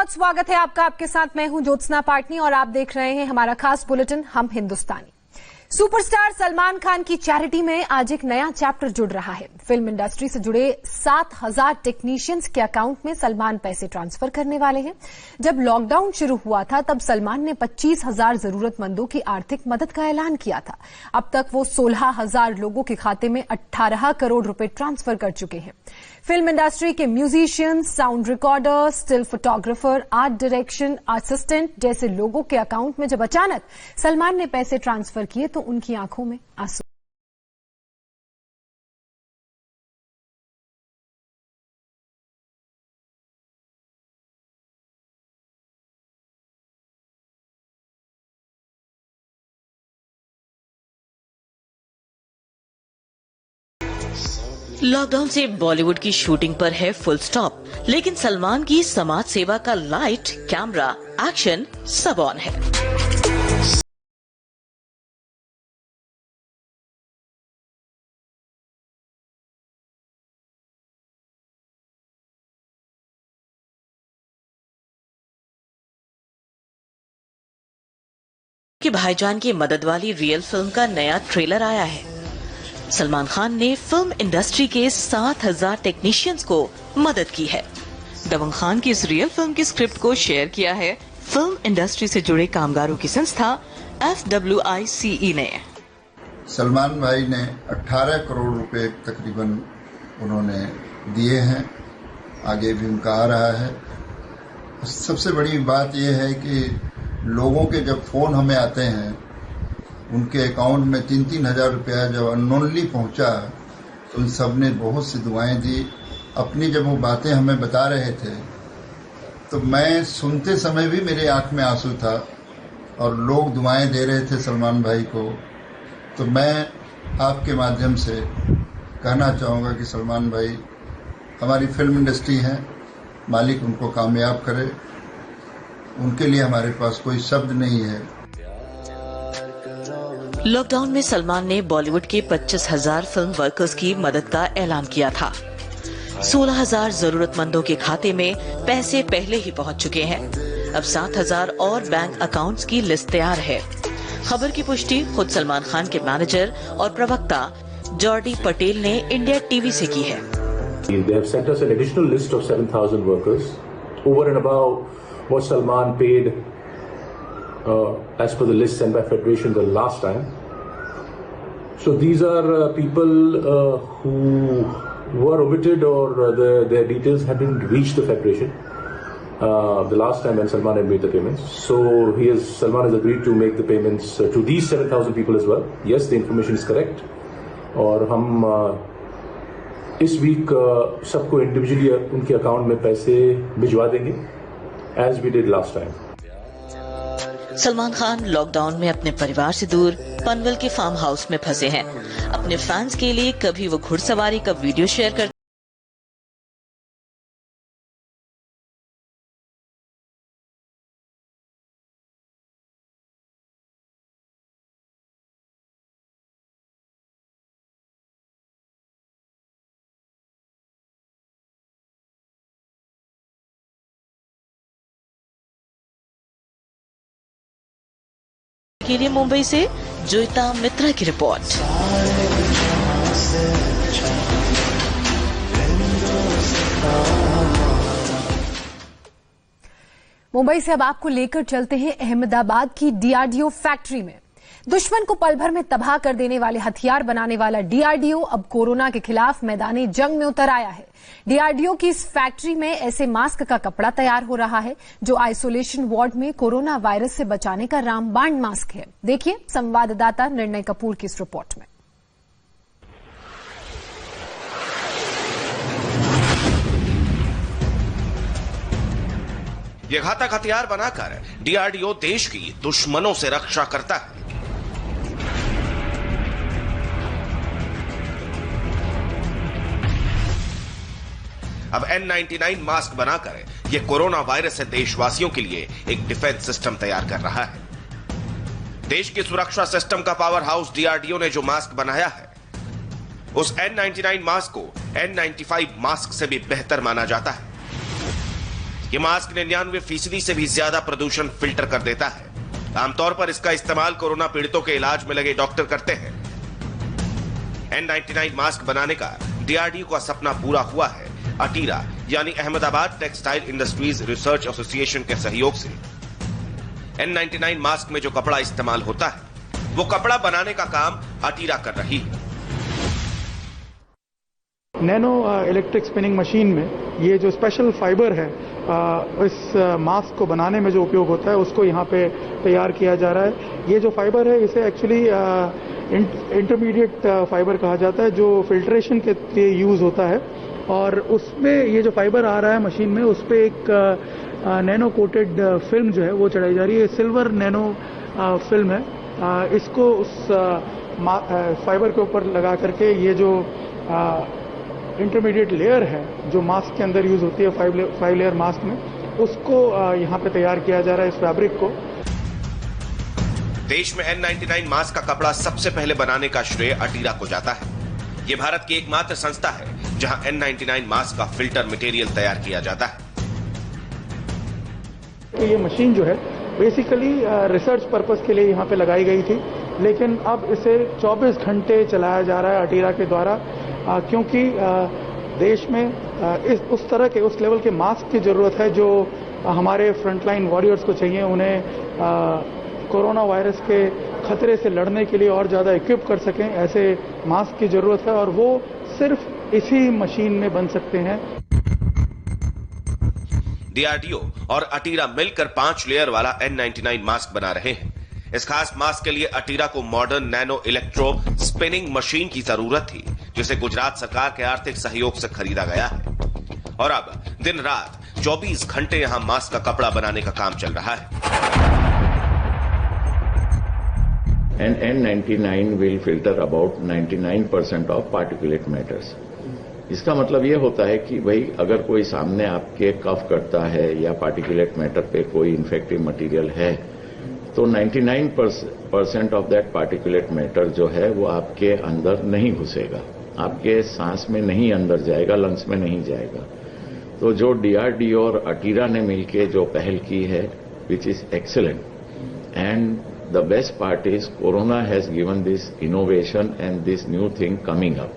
बहुत स्वागत है आपका। आपके साथ मैं हूं ज्योत्सना पाटनी और आप देख रहे हैं हमारा खास बुलेटिन हम हिंदुस्तानी। सुपरस्टार सलमान खान की चैरिटी में आज एक नया चैप्टर जुड़ रहा है। फिल्म इंडस्ट्री से जुड़े 7,000 टेक्नीशियंस के अकाउंट में सलमान पैसे ट्रांसफर करने वाले हैं। जब लॉकडाउन शुरू हुआ था तब सलमान ने 25,000 जरूरतमंदों की आर्थिक मदद का ऐलान किया था। अब तक वो 16,000 लोगों के खाते में 18 करोड़ रुपए ट्रांसफर कर चुके हैं। फिल्म इंडस्ट्री के musicians, sound recorder, still photographer, art direction assistant जैसे लोगों के अकाउंट में जब अचानक सलमान ने पैसे ट्रांसफर किए तो उनकी आंखों में आंसू। लॉकडाउन से बॉलीवुड की शूटिंग पर है फुल स्टॉप, लेकिन सलमान की समाज सेवा का लाइट, कैमरा, एक्शन सब ऑन है। कि भाईजान की मदद वाली रियल फिल्म का नया ट्रेलर आया है। सलमान खान ने फिल्म इंडस्ट्री के 7,000 टेक्नीशियंस को मदद की है। दबंग खान की इस रियल फिल्म की स्क्रिप्ट को शेयर किया है फिल्म इंडस्ट्री से जुड़े कामगारों की संस्था FWICE ने। सलमान भाई ने 18 करोड़ रुपए तकरीबन उन्होंने दिए हैं, आगे भी उनका आ रहा है। सबसे बड़ी बात यह है कि लोगों के जब फोन हमें आते हैं, उनके अकाउंट में 3-3 हजार रुपया जब अननोनली पहुंचा तो उन सब ने बहुत सी दुआएं दी। अपनी जब वो बातें हमें बता रहे थे तो मैं सुनते समय भी मेरे आंख में आंसू था और लोग दुआएं दे रहे थे सलमान भाई को। तो मैं आपके माध्यम से कहना चाहूँगा कि सलमान भाई हमारी फिल्म इंडस्ट्री है, मालिक उनको कामयाब करे। उनके लिए हमारे पास कोई शब्द नहीं है। लॉकडाउन में सलमान ने बॉलीवुड के 25,000 फिल्म वर्कर्स की मदद का ऐलान किया था। 16,000 जरूरतमंदों के खाते में पैसे पहले ही पहुंच चुके हैं। अब 7,000 और बैंक अकाउंट्स की लिस्ट तैयार है। खबर की पुष्टि खुद सलमान खान के मैनेजर और प्रवक्ता जॉर्डी पटेल ने इंडिया टीवी से की है। They have sent us an additional list of 7,000 workers over and above what Salman paid as per the list sent by Federation the last time. So these are people who were omitted or their details hadn't reached the Federation the last time when Salman had made the payments. So Salman has agreed to make the payments to these 7,000 people as well. Yes, the information is correct. और हम इस week सबको individually उनके account में पैसे भिजवा देंगे as we did last time. Salman Khan lockdown में अपने परिवार से दूर पनवल के फार्म हाउस में फंसे हैं। अपने फैंस के लिए कभी वो घुड़सवारी का वीडियो शेयर करते के लिए मुंबई से जोइता मित्रा की रिपोर्ट। मुंबई से अब आपको लेकर चलते हैं अहमदाबाद की डीआरडीओ फैक्ट्री में। दुश्मन को पल भर में तबाह कर देने वाले हथियार बनाने वाला डीआरडीओ अब कोरोना के खिलाफ मैदानी जंग में उतर आया है। डीआरडीओ की इस फैक्ट्री में ऐसे मास्क का कपड़ा तैयार हो रहा है जो आइसोलेशन वार्ड में कोरोना वायरस से बचाने का रामबाण मास्क है। देखिए संवाददाता निर्णय कपूर की इस रिपोर्ट में। ये घातक हथियार बनाकर डीआरडीओ देश की दुश्मनों से रक्षा करता है। अब N99 मास्क बनाकर ये कोरोना वायरस से देशवासियों के लिए एक डिफेंस सिस्टम तैयार कर रहा है। देश की सुरक्षा सिस्टम का पावर हाउस डीआरडीओ ने जो मास्क बनाया है, उस N99 मास्क को N95 मास्क से भी बेहतर माना जाता है। ये मास्क 99% से भी ज्यादा प्रदूषण फिल्टर कर देता है। आमतौर पर इसका इस्तेमाल कोरोना पीड़ितों के इलाज में लगे डॉक्टर करते हैं। N99 मास्क बनाने का DRDO का सपना पूरा हुआ है। अटीरा यानी Ahmedabad textile industries research association के सहयोग से N99 मास्क में जो कपड़ा इस्तेमाल होता है वो कपड़ा बनाने का काम अटीरा कर रही है। नैनो इलेक्ट्रिक स्पिनिंग मशीन में ये जो स्पेशल फाइबर है इस मास्क को बनाने में जो उपयोग होता है उसको यहाँ पे तैयार किया जा रहा है। ये जो फाइबर है इसे एक्चुअली इंटरमीडिएट फाइबर कहा जाता है जो फिल्ट्रेशन के लिए यूज होता है। और उसमें ये जो फाइबर आ रहा है मशीन में उस पर एक नैनो कोटेड फिल्म जो है वो चढ़ाई जा रही है। सिल्वर नैनो फिल्म है। इसको उस फाइबर के ऊपर लगा करके ये जो इंटरमीडिएट लेयर है जो मास्क के अंदर यूज होती है 5 लेयर मास्क में, उसको यहाँ पे तैयार किया जा रहा है इस फैब्रिक को। देश में N99 मास्क का कपड़ा सबसे पहले बनाने का श्रेय अटीरा को जाता है। ये भारत की एकमात्र संस्था है जहां N99 मास्क का फिल्टर मटेरियल तैयार किया जाता है। तो ये मशीन जो है बेसिकली रिसर्च पर्पस के लिए यहाँ पे लगाई गई थी, लेकिन अब इसे 24 घंटे चलाया जा रहा है अटीरा के द्वारा, क्योंकि देश में उस तरह के उस लेवल के मास्क की जरूरत है जो हमारे फ्रंटलाइन वॉरियर्स को चाहिए। उन्हें कोरोना वायरस के खतरे से लड़ने के लिए और ज्यादा इक्विप कर सकें, ऐसे मास्क की जरूरत है और वो सिर्फ इसी मशीन में बन सकते हैं। DRDO और अटीरा मिलकर 5 लेयर वाला N99 मास्क बना रहे हैं। इस खास मास्क के लिए अटीरा को modern nano electro spinning machine की जरूरत थी, जिसे गुजरात सरकार के आर्थिक सहयोग से खरीदा गया है। और अब दिन रात 24 घंटे यहां मास्क का कपड़ा बनाने का काम चल रहा है। N99 will filter about 99% of particulate matters. इसका मतलब ये होता है कि भाई अगर कोई सामने आपके कफ करता है या पार्टिकुलेट मैटर पे कोई इन्फेक्टिव मटेरियल है तो 99% ऑफ दैट पार्टिकुलेट मैटर जो है वो आपके अंदर नहीं घुसेगा, आपके सांस में नहीं अंदर जाएगा, लंग्स में नहीं जाएगा। तो जो DRDO और अटीरा ने मिलके जो पहल की है which is excellent, and the best part is corona has given this innovation and this new thing coming up.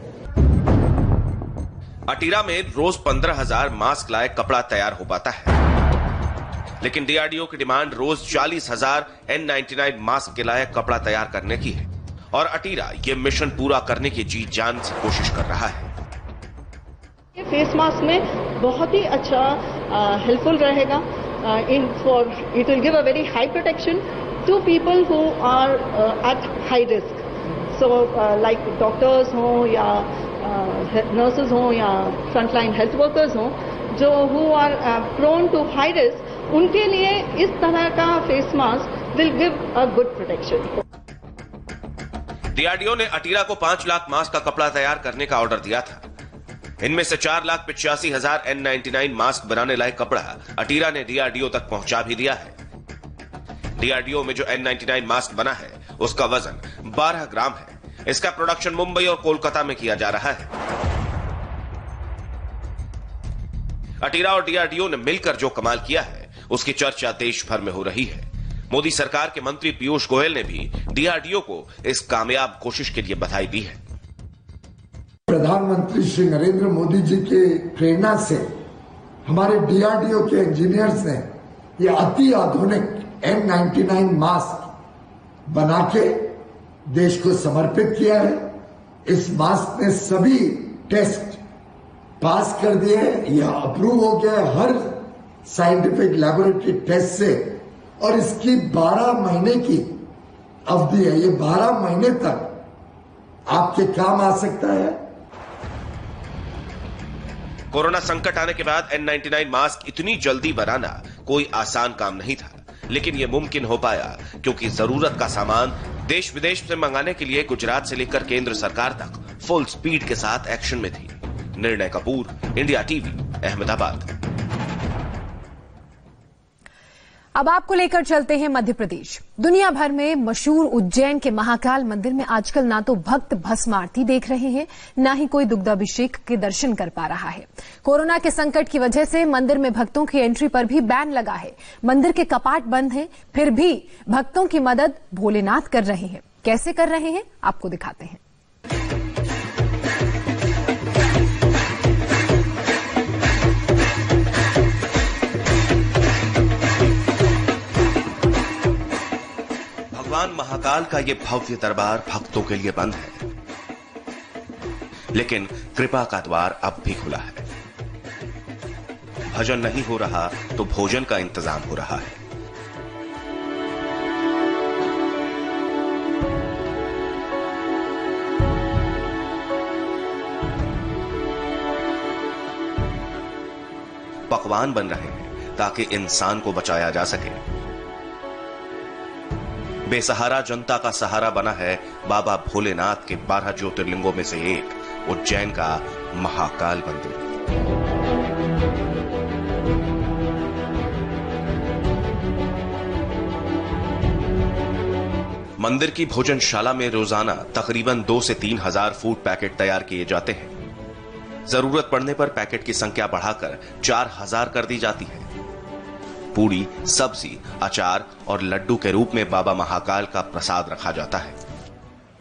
ATIRA में रोज 15,000 मास्क लायक कपड़ा तैयार हो पाता है, लेकिन DRDO की डिमांड रोज 40,000 N99 मास्क के लायक कपड़ा तैयार करने की है और अटीरा ये मिशन पूरा करने की जी जान से कोशिश कर रहा है। ये फेस मास्क में बहुत ही अच्छा हेल्पफुल रहेगा। It will give a very high protection to people who are at high risk, so like doctors हों या नर्सेज हों या फ्रंटलाइन हेल्थ वर्कर्स हों जो who are prone to high risk, उनके लिए इस तरह का face mask will give a good protection. DRDO ने अटीरा को 5 लाख मास्क का कपड़ा तैयार करने का ऑर्डर दिया था। इनमें से 4,85,000 N99 मास्क बनाने लायक कपड़ा अटीरा ने DRDO तक पहुंचा भी दिया है। DRDO में जो N99 मास्क बना है उसका वजन 12 ग्राम है। इसका प्रोडक्शन मुंबई और कोलकाता में किया जा रहा है। अटीरा और DRDO ने मिलकर जो कमाल किया है उसकी चर्चा देश भर में हो रही है। मोदी सरकार के मंत्री पीयूष गोयल ने भी DRDO को इस कामयाब कोशिश के लिए बधाई दी है। प्रधानमंत्री श्री नरेंद्र मोदी जी की प्रेरणा से हमारे DRDO के इंजीनियर्स ने ये अति आधुनिक N99 मास्क बना के देश को समर्पित किया है। इस मास्क ने सभी टेस्ट पास कर दिए, यह अप्रूव हो गया है हर साइंटिफिक लैबोरेटरी टेस्ट से, और इसकी 12 महीने की अवधि है। ये 12 महीने तक आपके काम आ सकता है। कोरोना संकट आने के बाद N99 मास्क इतनी जल्दी बनाना कोई आसान काम नहीं था, लेकिन यह मुमकिन हो पाया क्योंकि जरूरत का सामान देश विदेश से मंगाने के लिए गुजरात से लेकर केंद्र सरकार तक फुल स्पीड के साथ एक्शन में थी। निर्णय कपूर, इंडिया टीवी, अहमदाबाद। अब आपको लेकर चलते हैं मध्य प्रदेश। दुनिया भर में मशहूर उज्जैन के महाकाल मंदिर में आजकल ना तो भक्त भस्म आरती देख रहे हैं, ना ही कोई दुग्धाभिषेक के दर्शन कर पा रहा है। कोरोना के संकट की वजह से मंदिर में भक्तों की एंट्री पर भी बैन लगा है। मंदिर के कपाट बंद हैं, फिर भी भक्तों की मदद भोलेनाथ कर रहे हैं। कैसे कर रहे हैं, आपको दिखाते हैं। भगवान महाकाल का ये भव्य दरबार भक्तों के लिए बंद है, लेकिन कृपा का द्वार अब भी खुला है। भजन नहीं हो रहा तो भोजन का इंतजाम हो रहा है। पकवान बन रहे हैं ताकि इंसान को बचाया जा सके। बेसहारा जनता का सहारा बना है बाबा भोलेनाथ के 12 ज्योतिर्लिंगों में से एक उज्जैन का महाकाल मंदिर। मंदिर की भोजनशाला में रोजाना तकरीबन 2 से 3 हजार फूड पैकेट तैयार किए जाते हैं। जरूरत पड़ने पर पैकेट की संख्या बढ़ाकर 4000 कर दी जाती है। पूरी, सब्जी, अचार और लड्डू के रूप में बाबा महाकाल का प्रसाद रखा जाता है।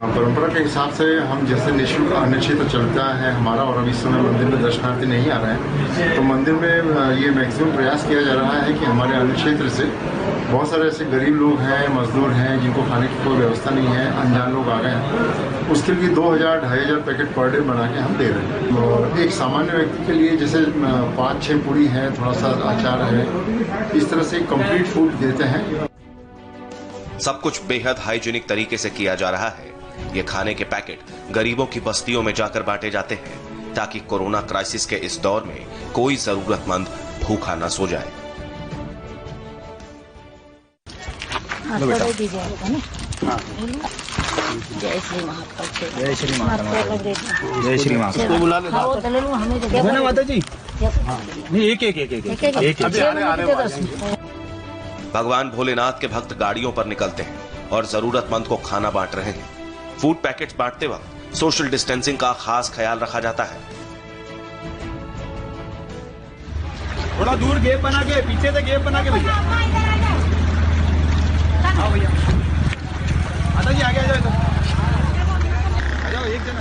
परंपरा के हिसाब से हम जैसे निःशुल्क अन्न क्षेत्र चलता है हमारा, और अभी इस समय मंदिर में दर्शनार्थी नहीं आ रहे हैं, तो मंदिर में ये मैक्सिमम प्रयास किया जा रहा है कि हमारे अन्न क्षेत्र से बहुत सारे ऐसे गरीब लोग हैं, मजदूर हैं, जिनको खाने की कोई व्यवस्था नहीं है, अनजान लोग आ गए हैं, उसके लिए 2000-2500 पैकेट पर डे बना के हम दे रहे हैं। और एक सामान्य व्यक्ति के लिए जैसे 5-6 पूरी है, थोड़ा सा अचार है, इस तरह से कंप्लीट फूड देते हैं। सब कुछ बेहद हाइजीनिक तरीके से किया जा रहा है। ये खाने के पैकेट गरीबों की बस्तियों में जाकर बांटे जाते हैं ताकि कोरोना क्राइसिस के इस दौर में कोई जरूरतमंद भूखा न सो जाए। जय श्री महाकाल। जय श्री महाकाल। जय श्री महाकाल। माता जी एक भगवान भोलेनाथ के भक्त गाड़ियों पर निकलते हैं और जरूरतमंद को खाना बांट रहे हैं। फूड पैकेट्स बांटते वक्त सोशल डिस्टेंसिंग का खास ख्याल रखा जाता है। थोड़ा दूर गैप बना के, पीछे से गैप बना के भैया। हाँ भैया, आता जी आगे आ जाओ, आ जाओ, एक जना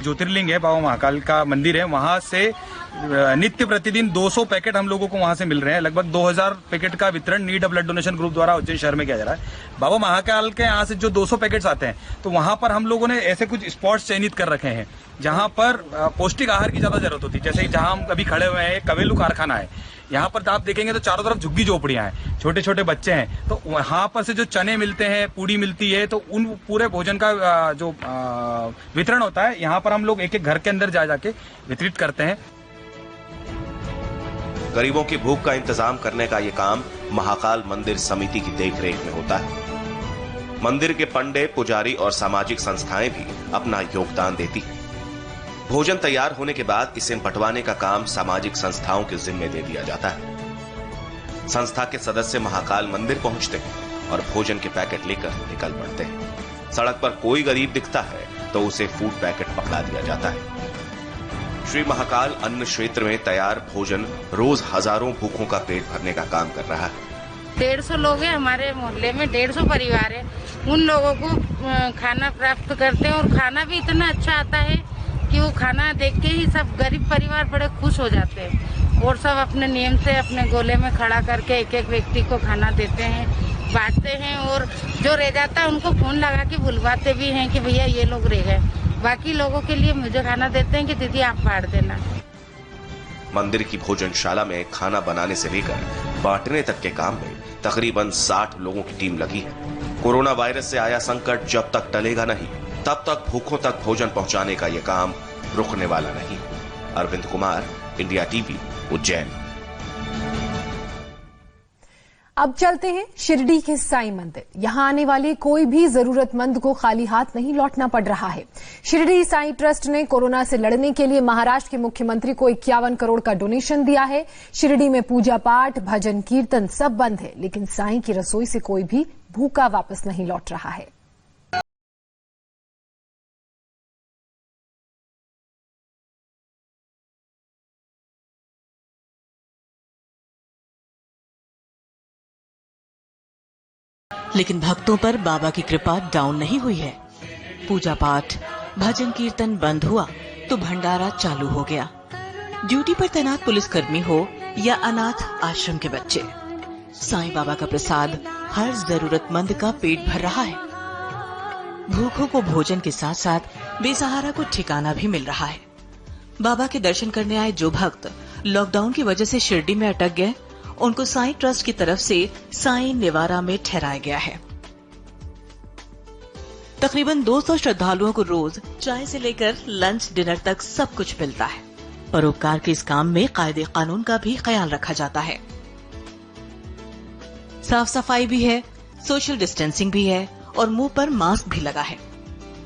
ज्योतिर्लिंग है, बाबा महाकाल का मंदिर है, वहां से नित्य प्रतिदिन 200 पैकेट हम लोगों को वहां से मिल रहे हैं। लगभग 2000 पैकेट का वितरण need of blood donation group द्वारा उज्जैन शहर में किया जा रहा है। बाबा महाकाल के यहाँ से जो 200 पैकेट्स आते हैं, तो वहां पर हम लोगों ने ऐसे कुछ स्पॉट्स चयनित कर रखे हैं जहां पर पौष्टिक आहार की ज्यादा जरूरत होती है। जैसे जहां हम अभी खड़े हुए हैं, कवेलू कारखाना है, यहाँ पर आप देखेंगे तो चारों तरफ झुग्गी झोपड़ियां हैं, छोटे छोटे बच्चे हैं, तो वहां पर से जो चने मिलते हैं, पूड़ी मिलती है, तो उन पूरे भोजन का जो वितरण होता है, यहाँ पर हम लोग एक एक घर के अंदर जा जाके वितरित करते हैं। गरीबों की भूख का इंतजाम करने का ये काम महाकाल मंदिर समिति की देखरेख में होता है। मंदिर के पंडे, पुजारी और सामाजिक संस्थाएं भी अपना योगदान देती हैं। भोजन तैयार होने के बाद इसे बंटवाने का काम सामाजिक संस्थाओं के जिम्मे दे दिया जाता है। संस्था के सदस्य महाकाल मंदिर पहुंचते हैं और भोजन के पैकेट लेकर निकल पड़ते हैं। सड़क पर कोई गरीब दिखता है तो उसे फूड पैकेट पकड़ा दिया जाता है। श्री महाकाल अन्न क्षेत्र में तैयार भोजन रोज हजारों भूखों का पेट भरने का काम कर रहा है। 150 लोग हैं हमारे मोहल्ले में, 150 परिवार है, उन लोगों को खाना प्राप्त करते हैं और खाना भी इतना अच्छा आता है कि वो खाना देख के ही सब गरीब परिवार बड़े खुश हो जाते हैं और सब अपने नियम से अपने गोले में खड़ा करके एक एक व्यक्ति को खाना देते हैं, बांटते हैं, और जो रह जाता है उनको फोन लगा के बुलवाते भी हैं कि भैया ये लोग रह गए। बाकी लोगों के लिए मुझे खाना देते हैं कि दीदी आप बांट देना। मंदिर की भोजनशाला में खाना बनाने से लेकर बांटने तक के काम में तकरीबन 60 लोगों की टीम लगी है। कोरोना वायरस से आया संकट जब तक टलेगा नहीं, तब तक भूखों तक भोजन पहुंचाने का यह काम रुकने वाला नहीं। Arvind Kumar, India TV, Ujjain. अब चलते हैं शिरडी के साईं मंदिर। यहां आने वाले कोई भी जरूरतमंद को खाली हाथ नहीं लौटना पड़ रहा है। शिरडी साईं ट्रस्ट ने कोरोना से लड़ने के लिए महाराष्ट्र के मुख्यमंत्री को 51 करोड़ का डोनेशन दिया है। शिरडी में पूजा पाठ, भजन कीर्तन सब बंद है, लेकिन साईं की रसोई से कोई भी भूखा वापस नहीं लौट रहा है। लेकिन भक्तों पर बाबा की कृपा डाउन नहीं हुई है। पूजा पाठ, भजन कीर्तन बंद हुआ तो भंडारा चालू हो गया। ड्यूटी पर तैनात पुलिसकर्मी हो या अनाथ आश्रम के बच्चे, साईं बाबा का प्रसाद हर जरूरतमंद का पेट भर रहा है। भूखों को भोजन के साथ साथ बेसहारा को ठिकाना भी मिल रहा है। बाबा के दर्शन करने आए जो भक्त लॉकडाउन की वजह से शिरडी में अटक गए, उनको साईं ट्रस्ट की तरफ से साईं निवारा में ठहराया गया है। तकरीबन 200 श्रद्धालुओं को रोज चाय से लेकर लंच डिनर तक सब कुछ मिलता है। परोपकार के इस काम में कायदे कानून का भी ख्याल रखा जाता है। साफ सफाई भी है, सोशल डिस्टेंसिंग भी है और मुंह पर मास्क भी लगा है।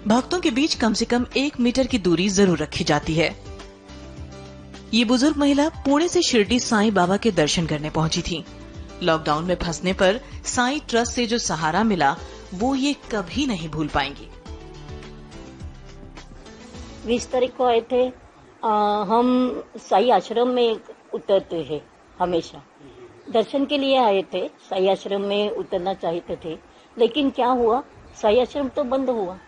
भक्तों के बीच कम से कम 1 मीटर की दूरी जरूर रखी जाती है। ये बुजुर्ग महिला पुणे से शिरडी साईं बाबा के दर्शन करने पहुंची थी। लॉकडाउन में फंसने पर साईं ट्रस्ट से जो सहारा मिला वो ये कभी नहीं भूल पाएंगी। 20 तारीख को आए थे। हम साईं आश्रम में उतरते हैं हमेशा। दर्शन के लिए आए थे, साईं आश्रम में उतरना चाहते थे, लेकिन क्या हुआ, साईं आश्रम तो बंद हुआ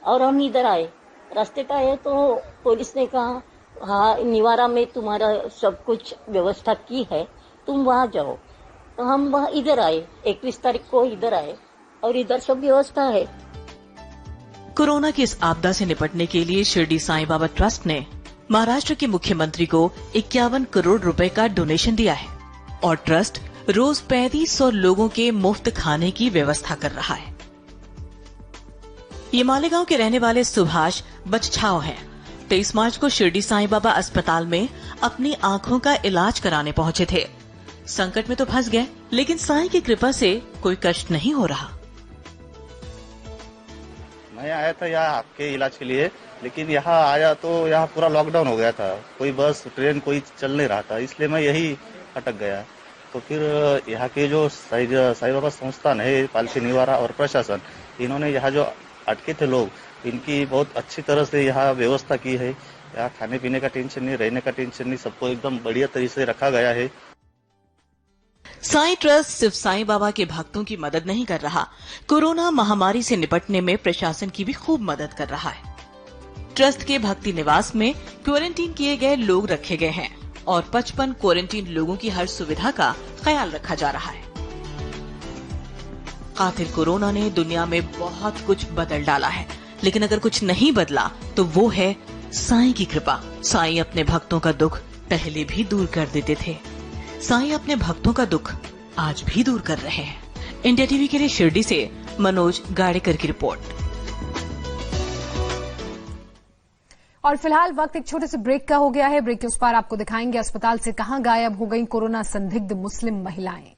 और हम इधर आए। रास्ते पे आए तो पुलिस ने कहा हाँ निवारा में तुम्हारा सब कुछ व्यवस्था की है, तुम वहाँ जाओ। तो हम वहाँ इधर आए, 21 तारीख को इधर आए और इधर सब व्यवस्था है। कोरोना की इस आपदा से निपटने के लिए शिरडी साईं बाबा ट्रस्ट ने महाराष्ट्र के मुख्यमंत्री को 51 करोड़ रुपए का डोनेशन दिया है और ट्रस्ट रोज 3500 लोगों के मुफ्त खाने की व्यवस्था कर रहा है। ये मालेगांव के रहने वाले सुभाष बचछाव हैं। 23 मार्च को शिरडी साईं बाबा अस्पताल में अपनी आंखों का इलाज कराने पहुंचे थे। संकट में तो फंस गए, लेकिन साईं की कृपा से कोई कष्ट नहीं हो रहा। मैं आया था यहाँ आपके इलाज के लिए, लेकिन यहाँ आया तो यहाँ पूरा लॉकडाउन हो गया था। कोई बस ट्रेन कोई चल नहीं रहा था, इसलिए मैं यही अटक गया। तो फिर यहाँ के जो साईं बाबा संस्थान है, पालकी निवारा और प्रशासन, इन्होंने यहाँ जो अटके थे लोग, इनकी बहुत अच्छी तरह से यहाँ व्यवस्था की है। यहाँ खाने पीने का टेंशन नहीं, रहने का टेंशन नहीं, सबको एकदम बढ़िया तरीके से रखा गया है। साईं ट्रस्ट सिर्फ साईं बाबा के भक्तों की मदद नहीं कर रहा, कोरोना महामारी से निपटने में प्रशासन की भी खूब मदद कर रहा है। ट्रस्ट के भक्ति निवास में क्वारंटीन किए गए लोग रखे गए हैं और 55 क्वारंटीन लोगों की हर सुविधा का ख्याल रखा जा रहा है। कातिल कोरोना ने दुनिया में बहुत कुछ बदल डाला है, लेकिन अगर कुछ नहीं बदला तो वो है साईं की कृपा। साईं अपने भक्तों का दुख पहले भी दूर कर देते थे। साईं अपने भक्तों का दुख आज भी दूर कर रहे हैं। इंडिया टीवी के लिए शिरडी से मनोज गाड़ेकर की रिपोर्ट। और फिलहाल वक्त एक छोटे से ब्रेक का हो गया है। ब्रेक के उस पार आपको दिखाएंगे अस्पताल से कहां गायब हो गई कोरोना संदिग्ध मुस्लिम महिलाएं।